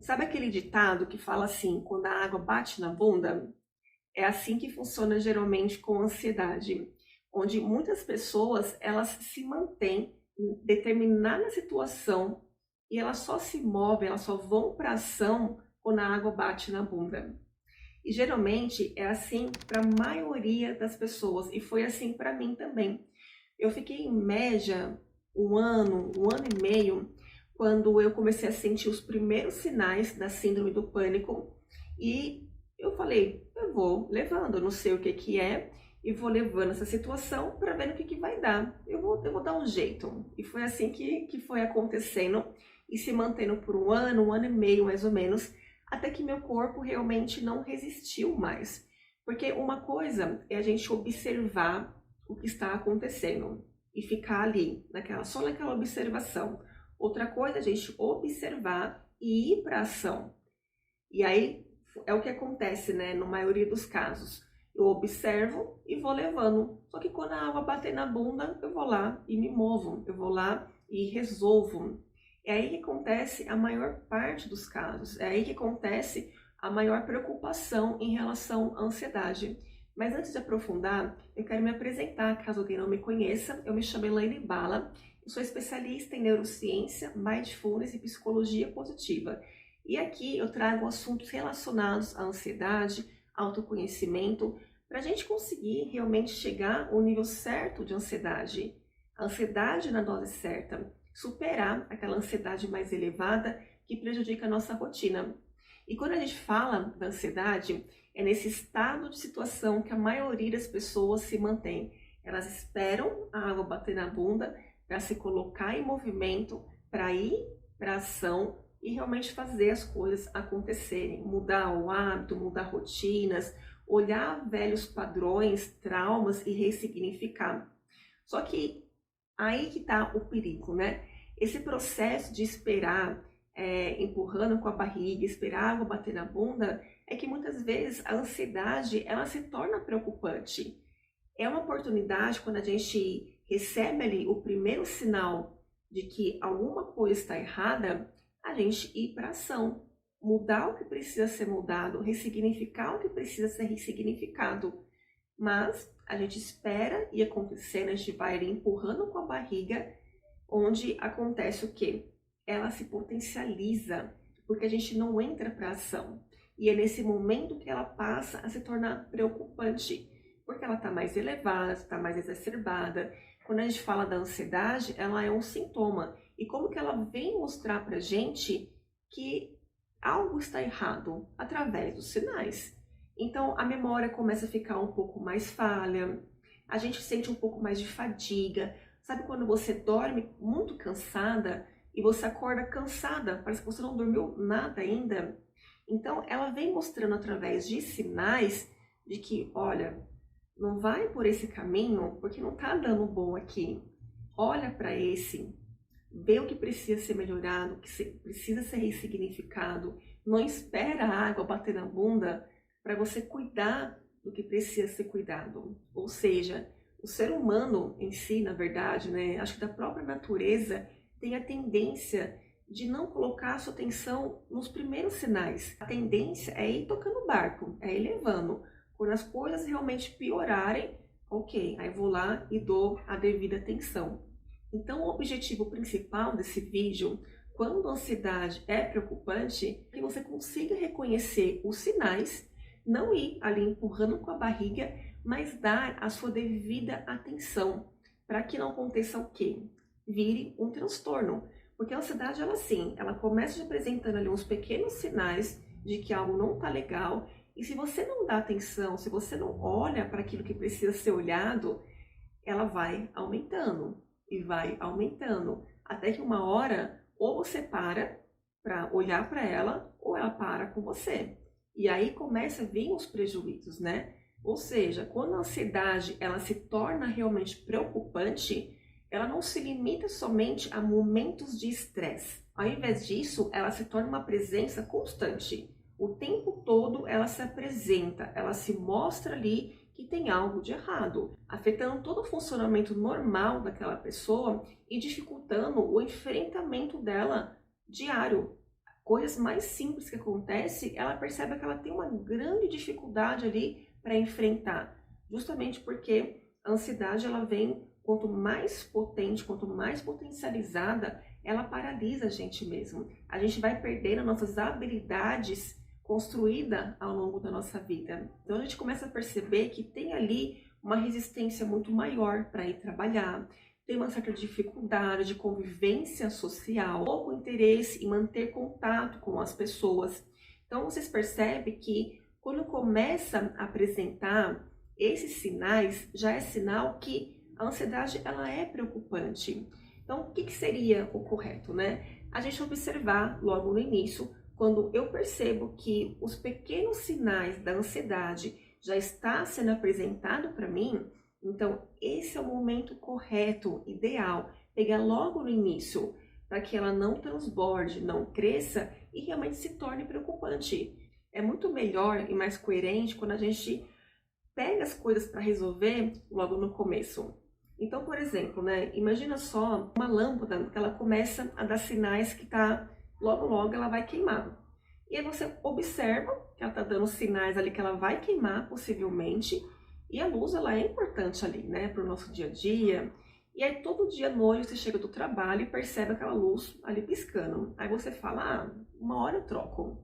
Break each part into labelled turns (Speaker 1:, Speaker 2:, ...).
Speaker 1: Sabe aquele ditado que fala assim, quando a água bate na bunda? É assim que funciona geralmente com ansiedade, onde muitas pessoas elas se mantêm em determinada situação e elas só se movem, elas só vão para ação quando a água bate na bunda. E geralmente é assim para a maioria das pessoas e foi assim para mim também. Eu fiquei em média um ano e meio, quando eu comecei a sentir os primeiros sinais da síndrome do pânico e eu falei, eu vou levando, eu não sei o que que é, e vou levando essa situação para ver no que vai dar. Eu vou dar um jeito. E foi assim que foi acontecendo e se mantendo por um ano e meio mais ou menos, até que meu corpo realmente não resistiu mais. Porque uma coisa é a gente observar o que está acontecendo e ficar ali, só naquela observação. Outra coisa é a gente observar e ir para a ação. E aí é o que acontece, né? Na maioria dos casos. Eu observo e vou levando. Só que quando a água bater na bunda, eu vou lá e me movo. Eu vou lá e resolvo. É aí que acontece a maior parte dos casos. É aí que acontece a maior preocupação em relação à ansiedade. Mas antes de aprofundar, eu quero me apresentar, caso alguém não me conheça. Eu me chamo Elaine Bala, eu sou especialista em neurociência, mindfulness e psicologia positiva. E aqui eu trago assuntos relacionados à ansiedade, autoconhecimento, para a gente conseguir realmente chegar ao nível certo de ansiedade. A ansiedade na dose certa, superar aquela ansiedade mais elevada que prejudica a nossa rotina. E quando a gente fala da ansiedade, é nesse estado de situação que a maioria das pessoas se mantém. Elas esperam a água bater na bunda para se colocar em movimento, para ir para a ação e realmente fazer as coisas acontecerem. Mudar o hábito, mudar rotinas, olhar velhos padrões, traumas e ressignificar. Só que aí que está o perigo, né? Esse processo de esperar, empurrando com a barriga, esperar a água bater na bunda, é que muitas vezes a ansiedade ela se torna preocupante. É uma oportunidade quando a gente recebe ali o primeiro sinal de que alguma coisa está errada, a gente ir para ação, mudar o que precisa ser mudado, ressignificar o que precisa ser ressignificado. Mas a gente espera ir acontecendo, a gente vai ali empurrando com a barriga, onde acontece o quê? Ela se potencializa, porque a gente não entra para ação. E é nesse momento que ela passa a se tornar preocupante, porque ela está mais elevada, está mais exacerbada. Quando a gente fala da ansiedade, ela é um sintoma. E como que ela vem mostrar para a gente que algo está errado? Através dos sinais. Então, a memória começa a ficar um pouco mais falha, a gente sente um pouco mais de fadiga. Sabe quando você dorme muito cansada e você acorda cansada, parece que você não dormiu nada ainda? Então, ela vem mostrando através de sinais de que, olha, não vai por esse caminho porque não tá dando bom aqui. Olha para esse, vê o que precisa ser melhorado, o que precisa ser ressignificado. Não espera a água bater na bunda para você cuidar do que precisa ser cuidado. Ou seja, o ser humano em si, na verdade, né, acho que da própria natureza, tem a tendência de não colocar a sua atenção nos primeiros sinais. A tendência é ir tocando o barco, é ir levando. Quando as coisas realmente piorarem, ok, aí vou lá e dou a devida atenção. Então, o objetivo principal desse vídeo, quando a ansiedade é preocupante, é que você consiga reconhecer os sinais, não ir ali empurrando com a barriga, mas dar a sua devida atenção, para que não aconteça o quê? Vire um transtorno. Porque a ansiedade, ela sim, ela começa te apresentando ali uns pequenos sinais de que algo não está legal, e se você não dá atenção, se você não olha para aquilo que precisa ser olhado, ela vai aumentando e vai aumentando, até que uma hora ou você para olhar para ela, ou ela para com você. E aí começa a vir os prejuízos, né? Ou seja, quando a ansiedade ela se torna realmente preocupante, ela não se limita somente a momentos de estresse. Ao invés disso, ela se torna uma presença constante. O tempo todo ela se apresenta, ela se mostra ali que tem algo de errado, afetando todo o funcionamento normal daquela pessoa e dificultando o enfrentamento dela diário. coisas mais simples que acontecem, ela percebe que ela tem uma grande dificuldade ali para enfrentar, justamente porque a ansiedade ela vem, quanto mais potente, quanto mais potencializada, ela paralisa a gente mesmo. A gente vai perdendo nossas habilidades construídas ao longo da nossa vida. Então a gente começa a perceber que tem ali uma resistência muito maior para ir trabalhar, tem uma certa dificuldade de convivência social, pouco interesse em manter contato com as pessoas. Então vocês percebem que quando começa a apresentar esses sinais, já é sinal que a ansiedade ela é preocupante. Então, o que seria o correto, né? A gente observar logo no início, quando eu percebo que os pequenos sinais da ansiedade já está sendo apresentado para mim, então esse é o momento correto, ideal, pegar logo no início, para que ela não transborde, não cresça e realmente se torne preocupante. É muito melhor e mais coerente quando a gente pega as coisas para resolver logo no começo. Então, por exemplo, né, imagina só uma lâmpada que ela começa a dar sinais que logo ela vai queimar. E aí você observa que ela está dando sinais ali que ela vai queimar possivelmente, e a luz ela é importante ali, né, para o nosso dia a dia. E aí todo dia à noite você chega do trabalho e percebe aquela luz ali piscando. Aí você fala, ah, uma hora eu troco.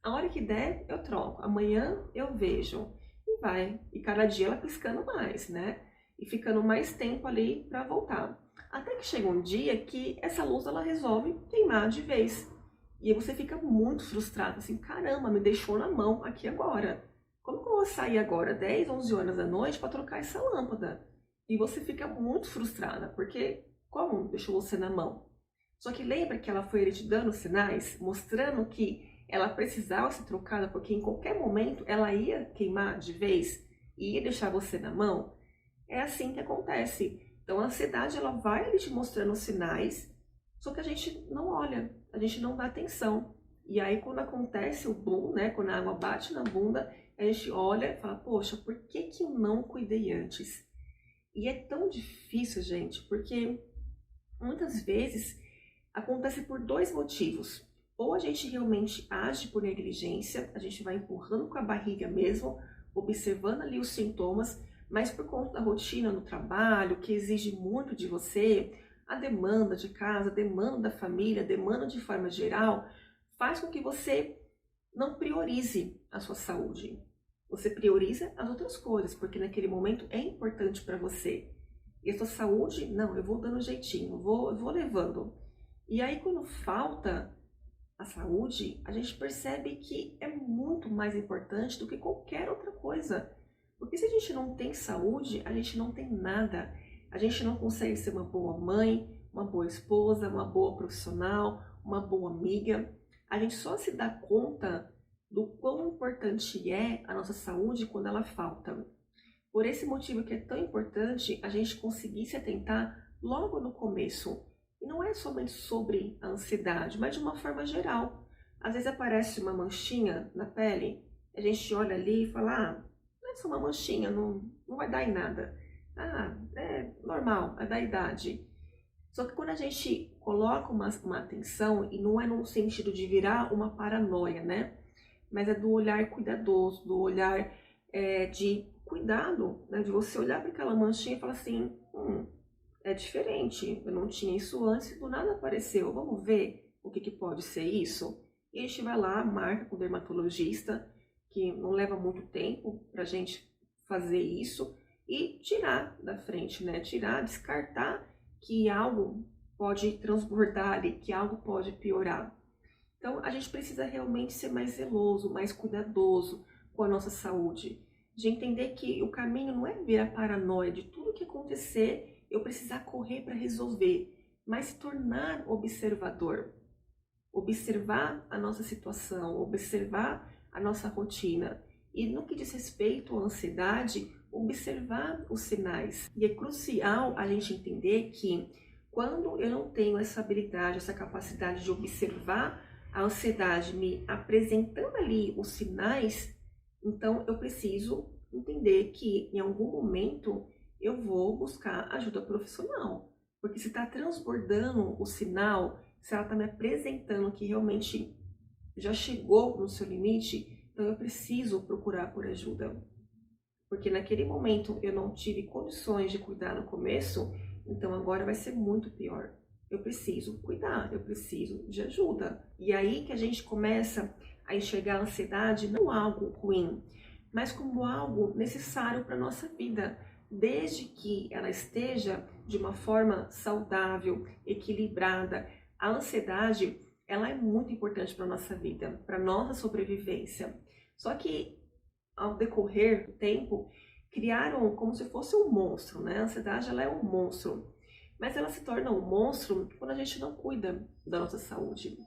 Speaker 1: A hora que der, eu troco. Amanhã eu vejo. E vai. E cada dia ela piscando mais, né? E ficando mais tempo ali para voltar. Até que chega um dia que essa luz ela resolve queimar de vez. E aí você fica muito frustrado, assim, caramba, me deixou na mão aqui agora. Como que eu vou sair agora, 10, 11 horas da noite, para trocar essa lâmpada? E você fica muito frustrada, porque como deixou você na mão? Só que lembra que ela foi ele te dando sinais, mostrando que ela precisava ser trocada, porque em qualquer momento ela ia queimar de vez e ia deixar você na mão? É assim que acontece. Então a ansiedade ela vai ali te mostrando sinais, só que a gente não olha, a gente não dá atenção. E aí quando acontece o boom, né, quando a água bate na bunda, a gente olha e fala, poxa, por que eu não cuidei antes? E é tão difícil, gente, porque muitas vezes acontece por dois motivos. Ou a gente realmente age por negligência, a gente vai empurrando com a barriga mesmo, observando ali os sintomas, mas por conta da rotina no trabalho, que exige muito de você, a demanda de casa, a demanda da família, a demanda de forma geral, faz com que você não priorize a sua saúde. Você prioriza as outras coisas, porque naquele momento é importante para você. E a sua saúde, não, eu vou dando jeitinho, eu vou levando. E aí quando falta a saúde, a gente percebe que é muito mais importante do que qualquer outra coisa. Porque se a gente não tem saúde, a gente não tem nada. A gente não consegue ser uma boa mãe, uma boa esposa, uma boa profissional, uma boa amiga. A gente só se dá conta do quão importante é a nossa saúde quando ela falta. Por esse motivo que é tão importante a gente conseguir se atentar logo no começo. E não é somente sobre a ansiedade, mas de uma forma geral. Às vezes aparece uma manchinha na pele, a gente olha ali e fala, ah, é só uma manchinha, não vai dar em nada. Ah, é normal, é da idade. Só que quando a gente coloca uma atenção, e não é no sentido de virar uma paranoia, né? Mas é do olhar cuidadoso, do olhar de cuidado, né? De você olhar para aquela manchinha e falar assim, é diferente, eu não tinha isso antes, do nada apareceu, vamos ver o que pode ser isso? E a gente vai lá, marca com o dermatologista, que não leva muito tempo pra gente fazer isso, e tirar da frente, né? Tirar, descartar que algo pode transbordar ali, que algo pode piorar. Então a gente precisa realmente ser mais zeloso, mais cuidadoso com a nossa saúde, de entender que o caminho não é ver a paranoia de tudo que acontecer, eu precisar correr para resolver, mas se tornar observador. Observar a nossa situação, observar a nossa rotina. E no que diz respeito à ansiedade, observar os sinais. E é crucial a gente entender que quando eu não tenho essa habilidade, essa capacidade de observar a ansiedade me apresentando ali os sinais, então eu preciso entender que em algum momento eu vou buscar ajuda profissional. Porque se está transbordando o sinal, se ela está me apresentando que realmente já chegou no seu limite, então eu preciso procurar por ajuda. Porque naquele momento eu não tive condições de cuidar no começo, então agora vai ser muito pior. Eu preciso cuidar, eu preciso de ajuda. E aí que a gente começa a enxergar a ansiedade não algo ruim, mas como algo necessário para a nossa vida, desde que ela esteja de uma forma saudável, equilibrada. A ansiedade, ela é muito importante para a nossa vida, para a nossa sobrevivência. Só que ao decorrer do tempo, criaram como se fosse um monstro, né? A ansiedade, ela é um monstro, mas ela se torna um monstro quando a gente não cuida da nossa saúde.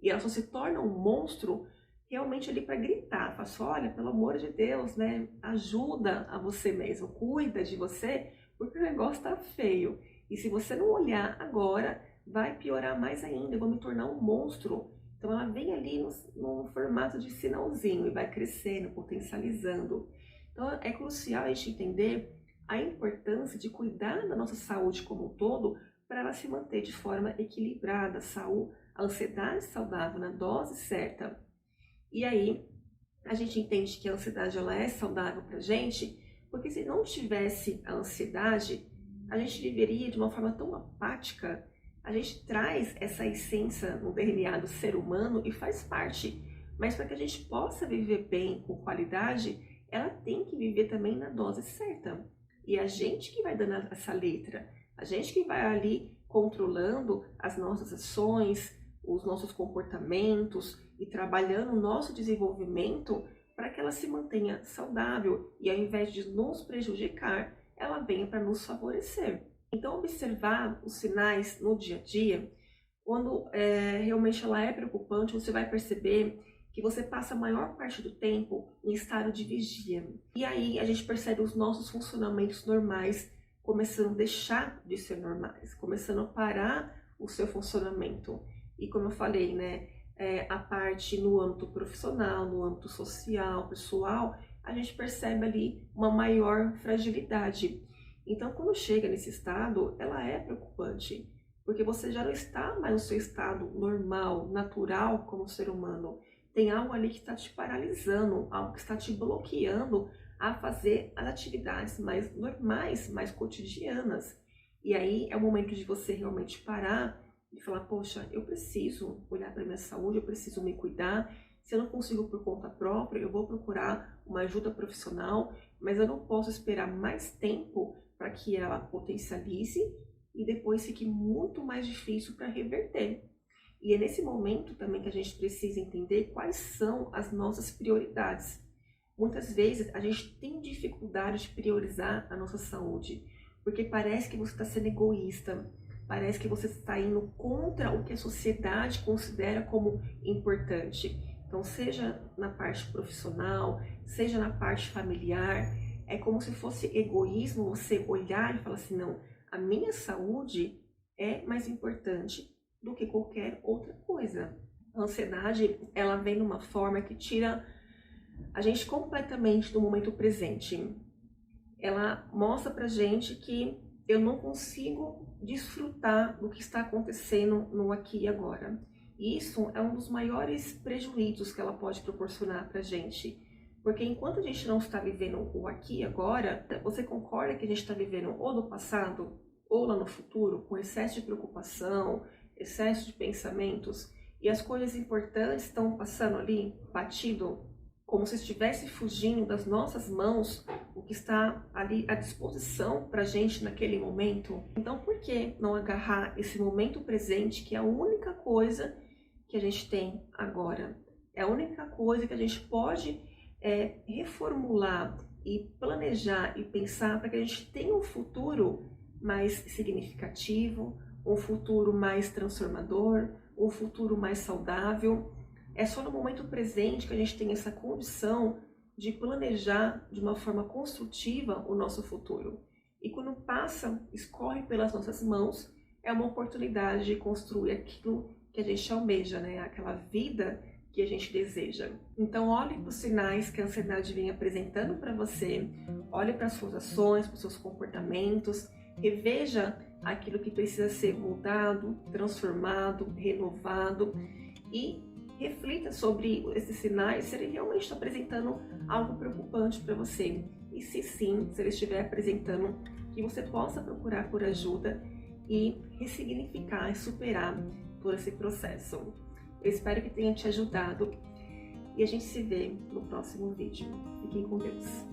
Speaker 1: E ela só se torna um monstro realmente ali para gritar, fala assim, olha, pelo amor de Deus, né? Ajuda a você mesmo, cuida de você, porque o negócio tá feio. E se você não olhar agora, vai piorar mais ainda, eu vou me tornar um monstro. Então ela vem ali no formato de sinalzinho e vai crescendo, potencializando. Então é crucial a gente entender a importância de cuidar da nossa saúde como um todo para ela se manter de forma equilibrada, saúde, a ansiedade saudável na dose certa. E aí a gente entende que a ansiedade ela é saudável para a gente, porque se não tivesse a ansiedade, a gente viveria de uma forma tão apática. A gente traz essa essência no DNA do ser humano e faz parte. Mas para que a gente possa viver bem, com qualidade, ela tem que viver também na dose certa. E a gente que vai dando essa letra, a gente que vai ali controlando as nossas ações, os nossos comportamentos e trabalhando o nosso desenvolvimento para que ela se mantenha saudável e ao invés de nos prejudicar, ela venha para nos favorecer. Então, observar os sinais no dia a dia, quando realmente ela é preocupante, você vai perceber que você passa a maior parte do tempo em estado de vigia. E aí a gente percebe os nossos funcionamentos normais começando a deixar de ser normais, começando a parar o seu funcionamento. E como eu falei, né, a parte no âmbito profissional, no âmbito social, pessoal, a gente percebe ali uma maior fragilidade. Então, quando chega nesse estado, ela é preocupante, porque você já não está mais no seu estado normal, natural como ser humano. Tem algo ali que está te paralisando, algo que está te bloqueando a fazer as atividades mais normais, mais cotidianas. E aí é o momento de você realmente parar e falar, poxa, eu preciso olhar para minha saúde, eu preciso me cuidar. Se eu não consigo por conta própria, eu vou procurar uma ajuda profissional, mas eu não posso esperar mais tempo para que ela potencialize e depois fique muito mais difícil para reverter. E é nesse momento também que a gente precisa entender quais são as nossas prioridades. Muitas vezes a gente tem dificuldade de priorizar a nossa saúde, porque parece que você está sendo egoísta, parece que você está indo contra o que a sociedade considera como importante. Então, seja na parte profissional, seja na parte familiar, é como se fosse egoísmo você olhar e falar assim, não, a minha saúde é mais importante do que qualquer outra coisa. A ansiedade, ela vem de uma forma que tira a gente completamente do momento presente. Ela mostra pra gente que eu não consigo desfrutar do que está acontecendo no aqui e agora. E isso é um dos maiores prejuízos que ela pode proporcionar pra gente. Porque enquanto a gente não está vivendo o aqui e agora, você concorda que a gente está vivendo ou no passado ou lá no futuro, com excesso de preocupação, excesso de pensamentos, e as coisas importantes estão passando ali, batido, como se estivesse fugindo das nossas mãos, o que está ali à disposição para a gente naquele momento. Então, por que não agarrar esse momento presente, que é a única coisa que a gente tem agora? É a única coisa que a gente pode reformular e planejar e pensar para que a gente tenha um futuro mais significativo, um futuro mais transformador, um futuro mais saudável. É só no momento presente que a gente tem essa condição de planejar de uma forma construtiva o nosso futuro. E quando passa, escorre pelas nossas mãos, é uma oportunidade de construir aquilo que a gente almeja, né? Aquela vida que a gente deseja. Então, olhe para os sinais que a ansiedade vem apresentando para você, olhe para as suas ações, para os seus comportamentos, reveja aquilo que precisa ser mudado, transformado, renovado e reflita sobre esses sinais, se ele realmente está apresentando algo preocupante para você. E se sim, se ele estiver apresentando, que você possa procurar por ajuda e ressignificar e superar todo esse processo. Eu espero que tenha te ajudado e a gente se vê no próximo vídeo. Fiquem com Deus.